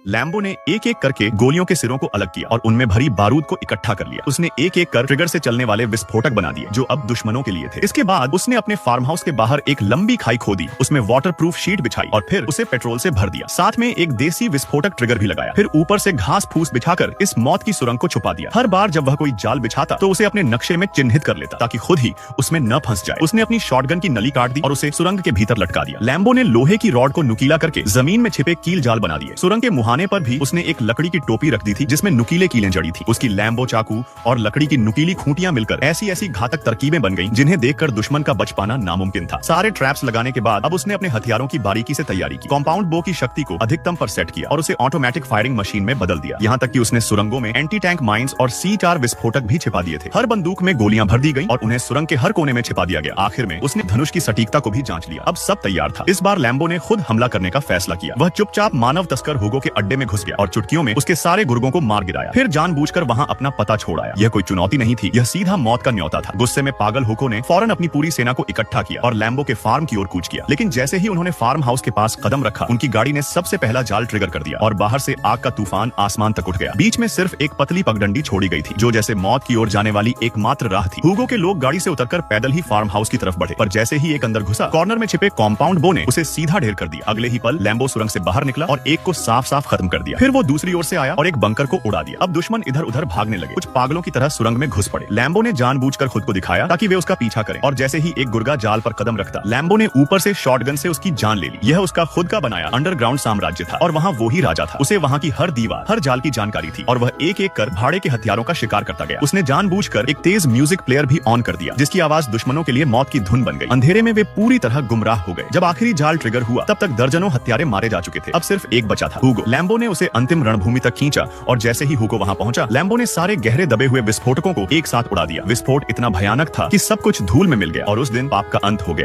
Lambo ने एक एक करके गोलियों के सिरों को अलग किया और उनमें भरी बारूद को इकट्ठा कर लिया। उसने एक एक कर ट्रिगर से चलने वाले विस्फोटक बना दिए जो अब दुश्मनों के लिए थे। इसके बाद उसने अपने फार्म हाउस के बाहर एक लंबी खाई खोदी, उसमें वाटरप्रूफ शीट बिछाई और फिर उसे पेट्रोल से भर दिया। साथ में एक देसी विस्फोटक ट्रिगर भी लगाया। फिर ऊपर से घास फूस बिछाकर इस मौत की सुरंग को छुपा दिया। हर बार जब वह कोई जाल बिछाता तो उसे अपने नक्शे में चिन्हित कर लेता ताकि खुद ही उसमें न फंस जाए। उसने अपनी शॉटगन की नली काट दी और उसे सुरंग के भीतर लटका दिया। लैम्बो ने लोहे की रॉड को नुकीला करके जमीन में छिपे कील जाल बना दिए। सुरंग के मुहाने पर भी उसने एक लकड़ी की टोपी रख दी थी जिसमें नुकीले कीलें जड़ी थी। उसकी लैम्बो चाकू और लकड़ी की नुकीली खूंटियां मिलकर ऐसी ऐसी घातक तरकीबें बन गईं जिन्हें देखकर दुश्मन का बच पाना नामुमकिन था। सारे ट्रैप्स लगाने के बाद अब उसने अपने हथियारों की बारीकी से तैयारी की, कॉम्पाउंड बो की शक्ति को अधिकतम पर सेट किया और उसे ऑटोमेटिक फायरिंग मशीन में बदल दिया। यहाँ तक कि उसने सुरंगों में एंटी टैंक माइंस और C4 विस्फोटक भी छिपा दिए थे। हर बंदूक में गोलियां भर दी गई और उन्हें सुरंग के हर कोने में छिपा दिया गया। आखिर में उसने धनुष की सटीकता को भी जांच लिया। अब सब तैयार था। इस बार लैम्बो ने खुद हमला करने का फैसला किया। वह चुपचाप मानव तस्कर हुगो के अड्डे में घुस गया और चुटकियों में उसके सारे गुर्गों को मार गिराया। फिर जानबूझकर वहां अपना पता छोड़ आया। यह कोई चुनौती नहीं थी, यह सीधा मौत का न्योता था। गुस्से में पागल हुगो ने फौरन अपनी पूरी सेना को इकट्ठा किया और लैम्बो के फार्म की ओर कूच किया। लेकिन जैसे ही उन्होंने फार्म हाउस के पास कदम रखा, उनकी गाड़ी ने सबसे पहला जाल ट्रिगर कर दिया और बाहर से आग का तूफान आसमान तक उठ गया। बीच में सिर्फ एक पतली पगडंडी छोड़ी गई थी जो जैसे मौत की ओर जाने वाली एकमात्र राह थी। हुगो के लोग गाड़ी से उतरकर पैदल ही फार्म हाउस की तरफ बढ़े, पर जैसे ही एक अंदर घुसा, कॉर्नर में छिपे कॉम्पाउंड बो ने उसे सीधा ढेर कर दिया। अगले ही पल लैम्बो सुरंग से बाहर निकला और एक को साफ साफ खत्म कर दिया। फिर वो दूसरी ओर से आया और एक बंकर को उड़ा दिया। अब दुश्मन इधर उधर भागने लगे, कुछ पागलों की तरह सुरंग में घुस पड़े। लैम्बो ने जानबूझकर खुद को दिखाया ताकि वे उसका पीछा करें और जैसे ही एक गुर्गा जाल पर कदम रखता, लैम्बो ने ऊपर से शॉटगन से उसकी जान ले ली। यह उसका खुद का बनाया अंडरग्राउंड साम्राज्य था और वहाँ वो ही राजा था। उसे वहाँ की हर दीवार, हर जाल की जानकारी थी और वह एक एक कर भाड़े के हथियारों का शिकार करता गया। उसने जानबूझकर एक तेज म्यूजिक प्लेयर भी ऑन कर दिया जिसकी आवाज दुश्मनों के लिए मौत की धुन बन गई। अंधेरे में वे पूरी तरह गुमराह हो गए। जब आखिरी जाल ट्रिगर हुआ तब तक दर्जनों हत्यारे मारे जा चुके थे। अब सिर्फ एक बचा था, हुगो। लैम्बो ने उसे अंतिम रणभूमि तक खींचा और जैसे ही हुगो वहां पहुंचा, लैम्बो ने सारे गहरे दबे हुए विस्फोटकों को एक साथ उड़ा दिया। विस्फोट इतना भयानक था कि सब कुछ धूल में मिल गया और उस दिन पाप का अंत हो गया।